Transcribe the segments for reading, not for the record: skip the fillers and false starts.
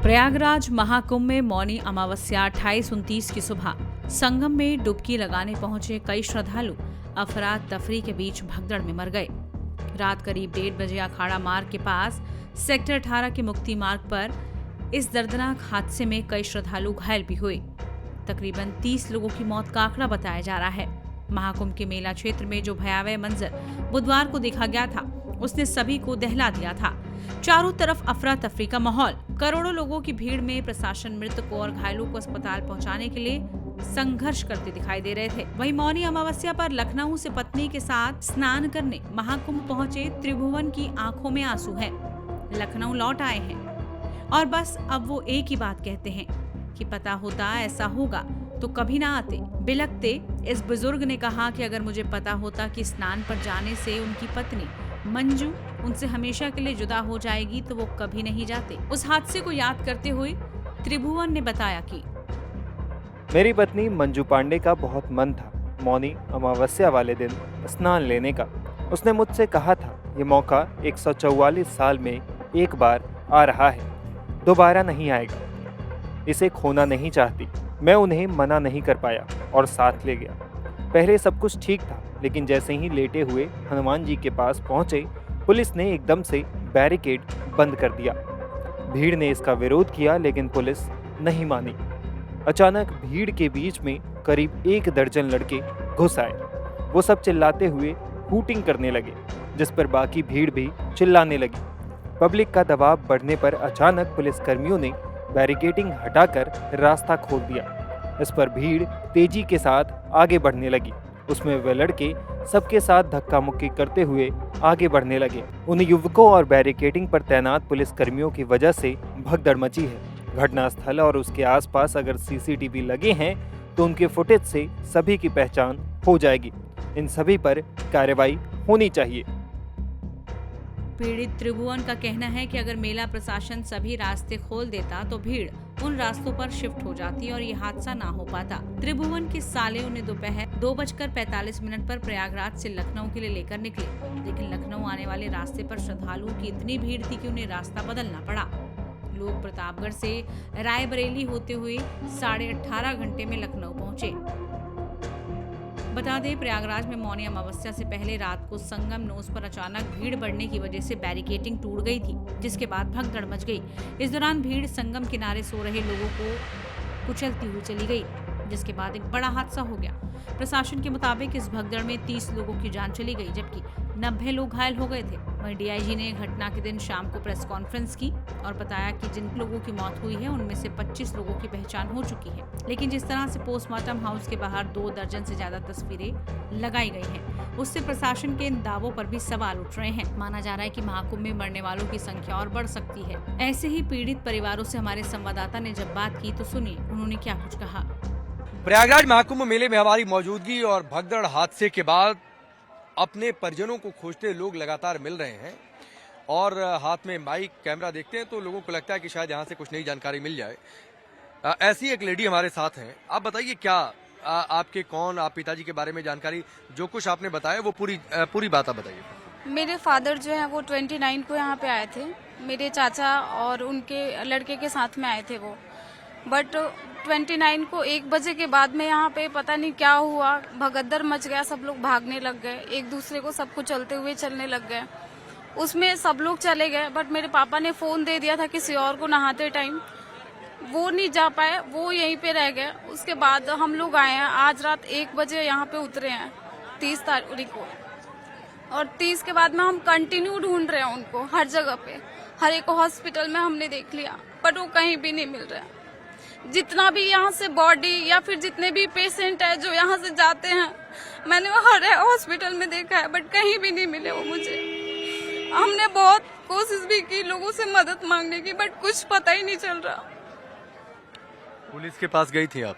प्रयागराज महाकुंभ में मौनी अमावस्या 28-29 की सुबह संगम में डुबकी लगाने पहुंचे कई श्रद्धालु अफरा तफरी के बीच भगदड़ में मर गए। रात करीब 1:30 बजे अखाड़ा मार्ग के पास सेक्टर 18 के मुक्ति मार्ग पर इस दर्दनाक हादसे में कई श्रद्धालु घायल भी हुए। तकरीबन 30 लोगों की मौत का आंकड़ा बताया जा रहा है। महाकुंभ के मेला क्षेत्र में जो भयावह मंजर बुधवार को देखा गया था, उसने सभी को दहला दिया था। चारों तरफ अफरा तफरी का माहौल, करोड़ों लोगों की भीड़ में प्रशासन मृतकों और घायलों को अस्पताल पहुंचाने के लिए संघर्ष करते दिखाई दे रहे थे। वहीं मौनी अमावस्या पर लखनऊ से पत्नी के साथ स्नान करने महाकुंभ पहुंचे त्रिभुवन की आंखों में आंसू हैं। लखनऊ लौट आए हैं और बस अब वो एक ही बात कहते हैं कि पता होता ऐसा होगा तो कभी ना आते। बिलखते इस बुजुर्ग ने कहा कि अगर मुझे पता होता कि स्नान पर जाने से उनकी पत्नी मंजू उनसे हमेशा के लिए जुदा हो जाएगी तो वो कभी नहीं जाते। उस हादसे को याद करते हुए त्रिभुवन ने बताया कि मेरी पत्नी मंजू पांडे का बहुत मन था मौनी अमावस्या वाले दिन स्नान लेने का। उसने मुझसे कहा था ये मौका 144 साल में एक बार आ रहा है, दोबारा नहीं आएगा। इसे खोना नहीं चाहती। मैं उन्हें मना नहीं कर पाया और साथ ले गया। पहले सब कुछ ठीक था, लेकिन जैसे ही लेटे हुए हनुमान जी के पास पहुंचे, पुलिस ने एकदम से बैरिकेड बंद कर दिया। भीड़ ने इसका विरोध किया, लेकिन पुलिस नहीं मानी। अचानक भीड़ के बीच में करीब 1 दर्जन लड़के घुस आए। वो सब चिल्लाते हुए हूटिंग करने लगे, जिस पर बाकी भीड़ भी चिल्लाने लगी। पब्लिक का दबाव बढ़ने पर अचानक पुलिस कर्मियों ने बैरिकेडिंग हटाकर रास्ता खोल दिया। इस पर भीड़ तेजी के साथ आगे बढ़ने लगी। उसमें वे लड़के सबके साथ धक्का मुक्की करते हुए आगे बढ़ने लगे। उन युवकों और बैरिकेडिंग पर तैनात पुलिस कर्मियों की वजह से भगदड़ मची है। घटनास्थल और उसके आसपास अगर सीसीटीवी लगे हैं तो उनके फुटेज से सभी की पहचान हो जाएगी। इन सभी पर कार्रवाई होनी चाहिए। पीड़ित त्रिभुवन का कहना है कि अगर मेला प्रशासन सभी रास्ते खोल देता तो भीड़ उन रास्तों पर शिफ्ट हो जाती और ये हादसा ना हो पाता। त्रिभुवन के साले उन्हें दोपहर 2:45 पर प्रयागराज से लखनऊ के लिए लेकर निकले, लेकिन लखनऊ आने वाले रास्ते पर श्रद्धालुओं की इतनी भीड़ थी कि उन्हें रास्ता बदलना पड़ा। लोग प्रतापगढ़ से रायबरेली होते हुए 18.5 घंटे में लखनऊ पहुंचे। बता दें, प्रयागराज में मौनी अमावस्या से पहले रात को संगम नोस पर अचानक भीड़ बढ़ने की वजह से बैरिकेडिंग टूट गई थी, जिसके बाद भगदड़ मच गई। इस दौरान भीड़ संगम किनारे सो रहे लोगों को कुचलती हुई चली गई, जिसके बाद एक बड़ा हादसा हो गया। प्रशासन के मुताबिक इस भगदड़ में 30 लोगों की जान चली गई, जबकि 90 लोग घायल हो गए थे। वहीं डीआईजी ने घटना के दिन शाम को प्रेस कॉन्फ्रेंस की और बताया कि जिन लोगों की मौत हुई है उनमें से 25 लोगों की पहचान हो चुकी है, लेकिन जिस तरह से पोस्टमार्टम हाउस के बाहर 2 दर्जन से ज्यादा तस्वीरें लगाई गई हैं, उससे प्रशासन के इन दावों पर भी सवाल उठ रहे हैं। माना जा रहा है कि महाकुंभ में मरने वालों की संख्या और बढ़ सकती है। ऐसे ही पीड़ित परिवारों से हमारे संवाददाता ने जब बात की तो सुनिए उन्होंने क्या कुछ कहा। प्रयागराज महाकुंभ मेले में हमारी मौजूदगी और भगदड़ हादसे के बाद अपने परिजनों को खोजते लोग लगातार मिल रहे हैं और हाथ में माइक कैमरा देखते हैं तो लोगों को लगता है कि शायद यहाँ से कुछ नई जानकारी मिल जाए। ऐसी एक लेडी हमारे साथ हैं। आप बताइए क्या आपके कौन, आप पिताजी के बारे में जानकारी, जो कुछ आपने बताया वो पूरी बात आप बताइए। मेरे फादर जो है वो 29 को यहाँ पे आए थे। मेरे चाचा और उनके लड़के के साथ में आए थे वो, बट 29 को 1 बजे के बाद में यहाँ पे पता नहीं क्या हुआ, भगदड़ मच गया। सब लोग भागने लग गए, एक दूसरे को सबको चलते हुए चलने लग गए। उसमें सब लोग चले गए, बट मेरे पापा ने फोन दे दिया था किसी और को नहाते टाइम, वो नहीं जा पाए, वो यहीं पे रह गए। उसके बाद हम लोग आए हैं, आज रात 1 बजे यहाँ पे उतरे हैं 30 तारीख को, और 30 के बाद में हम कंटिन्यू ढूंढ रहे हैं उनको हर जगह पे। हर एक हॉस्पिटल में हमने देख लिया, बट वो कहीं भी नहीं मिल रहा। जितना भी यहाँ से बॉडी या फिर जितने भी पेशेंट है जो यहाँ से जाते हैं, मैंने हर हॉस्पिटल में देखा है, बट कहीं भी नहीं मिले वो मुझे। हमने बहुत कोशिश भी की लोगों से मदद मांगने की, बट कुछ पता ही नहीं चल रहा। पुलिस के पास गई थी आप?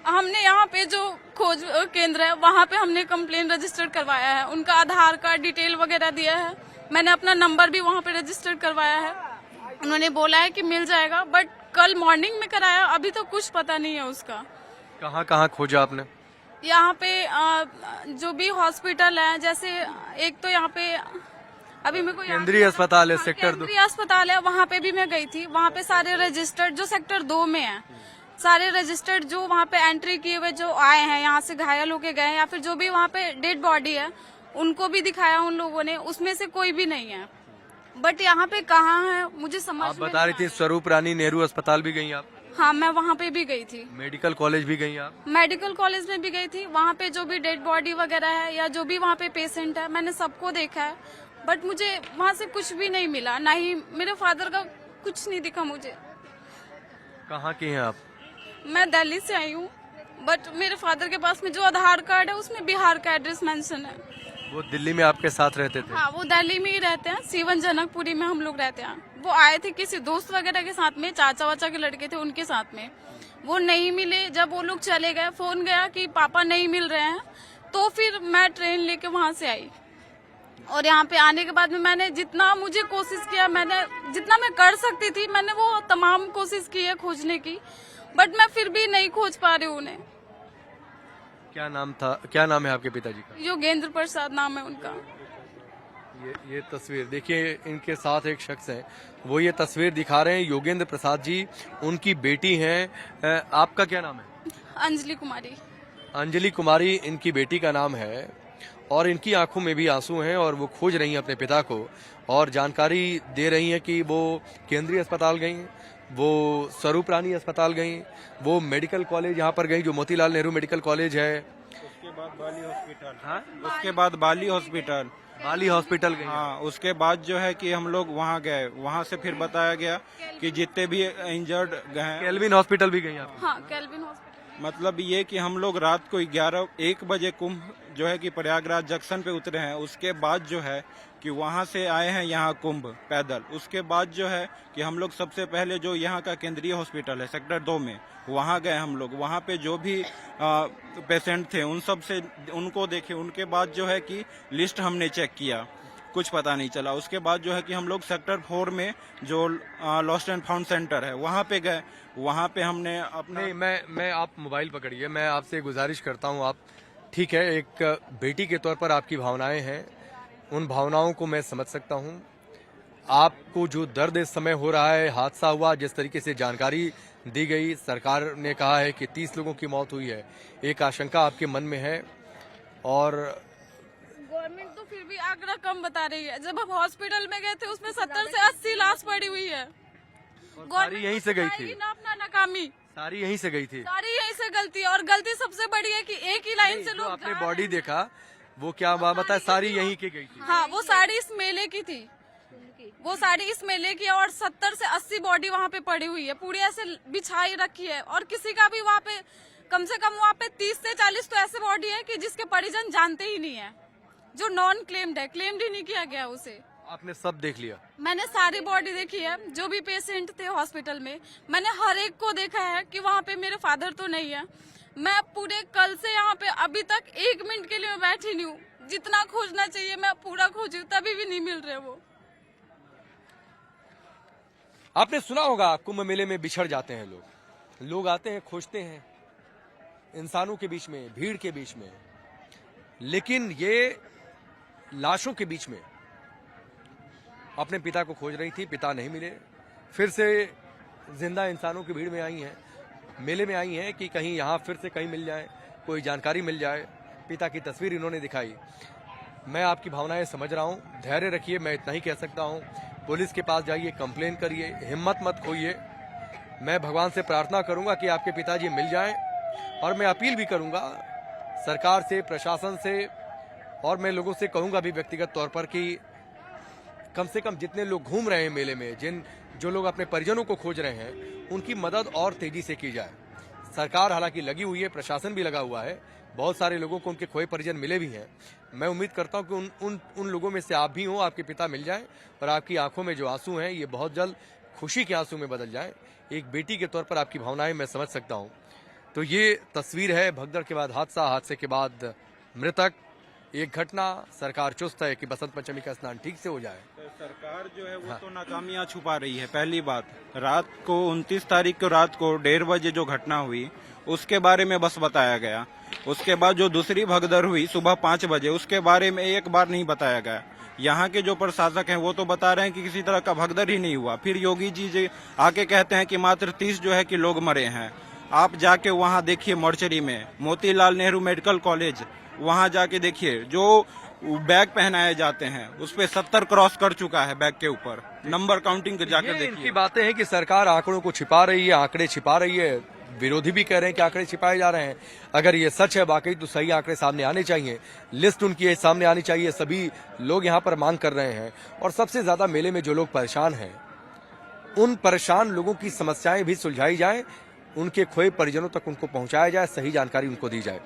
हमने यहाँ पे जो खोज केंद्र है वहाँ पे हमने कंप्लेन रजिस्टर करवाया है, उनका आधार कार्ड डिटेल वगैरह दिया है। मैंने अपना नंबर भी वहाँ पे रजिस्टर करवाया है। उन्होंने बोला है कि मिल जाएगा, बट कल मॉर्निंग में कराया, अभी तो कुछ पता नहीं है उसका। कहाँ कहाँ खोजा आपने? यहाँ पे जो भी हॉस्पिटल है, जैसे एक तो यहाँ पे अभी मेरे को याद केंद्रीय नहीं आ रहा। अस्पताल है हाँ, सेक्टर 2। केंद्रीय अस्पताल है, वहाँ पे भी मैं गई थी। वहाँ पे सारे रजिस्टर्ड जो सेक्टर 2 में है, सारे रजिस्टर्ड जो वहाँ पे एंट्री किए हुए जो आए हैं, यहाँ से घायल होके गए हैं, या फिर जो भी वहाँ पे डेड बॉडी है उनको भी दिखाया उन लोगों ने, उसमें से कोई भी नहीं है। बट यहाँ पे कहाँ है मुझे समझ आप में बता रही नहीं थी स्वरूप रानी नेहरू अस्पताल भी गई आप, आया। हाँ, मैं वहाँ पे भी गई थी, मेडिकल कॉलेज भी गई आप। मेडिकल कॉलेज में भी गई थी। वहाँ पे जो भी डेड बॉडी वगैरह है या जो भी वहाँ पे पेशेंट है, मैंने सबको देखा है। बट मुझे वहाँ से कुछ भी नहीं मिला, ना ही मेरे फादर का कुछ नहीं दिखा मुझे। कहाँ की हैं आप? मैं दिल्ली से आई हूँ, बट मेरे फादर के पास में जो आधार कार्ड है उसमें बिहार का एड्रेस मेंशन है। वो दिल्ली में आपके साथ रहते थे? हाँ, वो दिल्ली में ही रहते हैं, सीवन जनकपुरी में हम लोग रहते हैं। वो आए थे किसी दोस्त वगैरह के साथ में, चाचा वाचा के लड़के थे उनके साथ में। वो नहीं मिले, जब वो लोग चले गए, फोन गया कि पापा नहीं मिल रहे हैं, तो फिर मैं ट्रेन लेके वहां से आई। और यहाँ पे आने के बाद में मैंने जितना मुझे कोशिश किया, मैंने जितना मैं कर सकती थी, मैंने वो तमाम कोशिश की है खोजने की, बट मैं फिर भी नहीं खोज पा रही हूँ उन्हें। क्या नाम था, क्या नाम है आपके पिताजी का? योगेंद्र प्रसाद नाम है उनका। ये तस्वीर देखिए, इनके साथ एक शख्स है, वो ये तस्वीर दिखा रहे हैं। योगेंद्र प्रसाद जी उनकी बेटी हैं। आपका क्या नाम है? अंजलि कुमारी। अंजलि कुमारी इनकी बेटी का नाम है, और इनकी आंखों में भी आंसू हैं और वो खोज रही हैं अपने पिता को, और जानकारी दे रही हैं कि वो केंद्रीय अस्पताल गई, वो स्वरूप रानी अस्पताल गई, वो मेडिकल कॉलेज यहाँ पर गई जो मोतीलाल नेहरू मेडिकल कॉलेज है, उसके बाद बाली हॉस्पिटल। हाँ? उसके बाद बाली हॉस्पिटल। बाली हॉस्पिटल गई। हाँ, उसके बाद जो है कि हम लोग वहाँ गए, वहाँ से फिर बताया गया कि जितने भी इंजर्ड गए, केल्विन हॉस्पिटल भी गई आप? हाँ, केल्विन हॉस्पिटल। मतलब ये कि हम लोग रात को 11-1 बजे कुंभ जो है कि प्रयागराज जंक्शन पे उतरे हैं। उसके बाद जो है कि वहाँ से आए हैं यहाँ कुंभ पैदल। उसके बाद जो है कि हम लोग सबसे पहले जो यहाँ का केंद्रीय हॉस्पिटल है सेक्टर 2 में, वहाँ गए हम लोग। वहाँ पे जो भी पेशेंट थे उन सब से उनको देखे। उनके बाद जो है कि लिस्ट हमने चेक किया, कुछ पता नहीं चला। उसके बाद जो है कि हम लोग सेक्टर 4 में जो लॉस्ट एंड फाउंड सेंटर है वहाँ पे गए। वहाँ पे हमने अपने नहीं, मैं आप मोबाइल पकड़िए, मैं आपसे गुजारिश करता हूँ। आप ठीक है, एक बेटी के तौर पर आपकी भावनाएं हैं, उन भावनाओं को मैं समझ सकता हूँ। आपको जो दर्द इस समय हो रहा है, हादसा हुआ, जिस तरीके से जानकारी दी गई, सरकार ने कहा है कि 30 लोगों की मौत हुई है, एक आशंका आपके मन में है। और गवर्नमेंट तो फिर भी आंकड़ा कम बता रही है। जब हम हॉस्पिटल में गए थे उसमें 70 से 80 लाश पड़ी हुई है। सारी यहीं से गई थी? ना अपना नाकामी, सारी यहीं से गई थी? सारी यहीं से गलती है। और गलती सबसे बड़ी है कि एक ही लाइन से जो लोग आपने जा रहे बॉडी हैं। देखा, वो क्या बताया, सारी यहीं की गई थी? हाँ, वो साड़ी इस मेले की थी, वो साड़ी इस मेले की है। और 70 से 80 बॉडी वहाँ पे पड़ी हुई है, पूरी ऐसे बिछाई रखी है। और किसी का भी वहाँ पे कम से कम वहाँ पे 30 से 40 तो ऐसे बॉडी है कि जिसके परिजन जानते ही नहीं है, जो नॉन क्लेम्ड है, क्लेम्ड ही नहीं किया गया उसे। आपने सब देख लिया? मैंने सारी बॉडी देखी है, जो भी पेशेंट थे हॉस्पिटल में, मैंने हर एक को देखा है कि वहाँ पे मेरे फादर तो नहीं है। मैं पूरे कल से यहाँ पे अभी तक 1 मिनट के लिए मैं बैठी नहीं हूँ। जितना खोजना चाहिए मैं पूरा खोजी, तभी भी नहीं मिल रहे वो। आपने सुना होगा, कुंभ मेले में बिछड़ जाते हैं लोग, लोग आते हैं, खोजते हैं इंसानों के बीच में, भीड़ के बीच में, लेकिन ये लाशों के बीच में अपने पिता को खोज रही थी, पिता नहीं मिले। फिर से जिंदा इंसानों की भीड़ में आई हैं, मेले में आई हैं कि कहीं यहाँ फिर से कहीं मिल जाए, कोई जानकारी मिल जाए। पिता की तस्वीर इन्होंने दिखाई। मैं आपकी भावनाएं समझ रहा हूँ, धैर्य रखिए, मैं इतना ही कह सकता हूँ। पुलिस के पास जाइए, कंप्लेन करिए, हिम्मत मत खोइए। मैं भगवान से प्रार्थना करूंगा कि आपके पिताजी मिल जाएं, और मैं अपील भी करूंगा सरकार से, प्रशासन से, और मैं लोगों से कहूंगा भी व्यक्तिगत तौर पर कि कम से कम जितने लोग घूम रहे हैं मेले में, जो लोग अपने परिजनों को खोज रहे हैं, उनकी मदद और तेजी से की जाए। सरकार हालांकि लगी हुई है, प्रशासन भी लगा हुआ है, बहुत सारे लोगों को उनके खोए परिजन मिले भी हैं। मैं उम्मीद करता हूं कि उन लोगों में से आप भी हो, आपके पिता मिल जाएं, और आपकी आंखों में जो आंसू हैं ये बहुत जल्द खुशी के आंसू में बदल जाएं। एक बेटी के तौर पर आपकी भावनाएं मैं समझ सकता हूं। तो ये तस्वीर है भगदड़ के बाद हादसा, हादसे के बाद मृतक, एक घटना। सरकार चुस्त है कि बसंत पंचमी का स्नान ठीक से हो जाए। तो सरकार जो है वो तो नाकामियां छुपा रही है। पहली बात, रात को 29 तारीख को रात को 1:30 बजे जो घटना हुई उसके बारे में बस बताया गया। उसके बाद जो दूसरी भगदड़ हुई सुबह 5 बजे, उसके बारे में एक बार नहीं बताया गया। यहाँ के जो प्रशासक हैं वो तो बता रहे हैं कि किसी तरह का भगदड़ ही नहीं हुआ। फिर योगी जी आके कहते हैं कि मात्र 30 जो है कि लोग मरे हैं। आप जाके वहाँ देखिए मोर्चरी में, मोतीलाल नेहरू मेडिकल कॉलेज, वहाँ जाके देखिए जो बैग पहनाए जाते हैं उस पे 70 क्रॉस कर चुका है बैग के ऊपर। नंबर काउंटिंग जाकर ये देखिए। इनकी बातें हैं कि सरकार आंकड़ों को छिपा रही है, आंकड़े छिपा रही है। विरोधी भी कह रहे हैं कि आंकड़े छिपाए जा रहे हैं। अगर ये सच है वाकई तो सही आंकड़े सामने आने चाहिए, लिस्ट उनकी सामने आनी चाहिए। सभी लोग यहाँ पर मांग कर रहे हैं और सबसे ज्यादा मेले में जो लोग परेशान हैं उन परेशान लोगों की समस्याएं भी सुलझाई जाए, उनके खोए परिजनों तक उनको पहुंचाया जाए, सही जानकारी उनको दी जाए।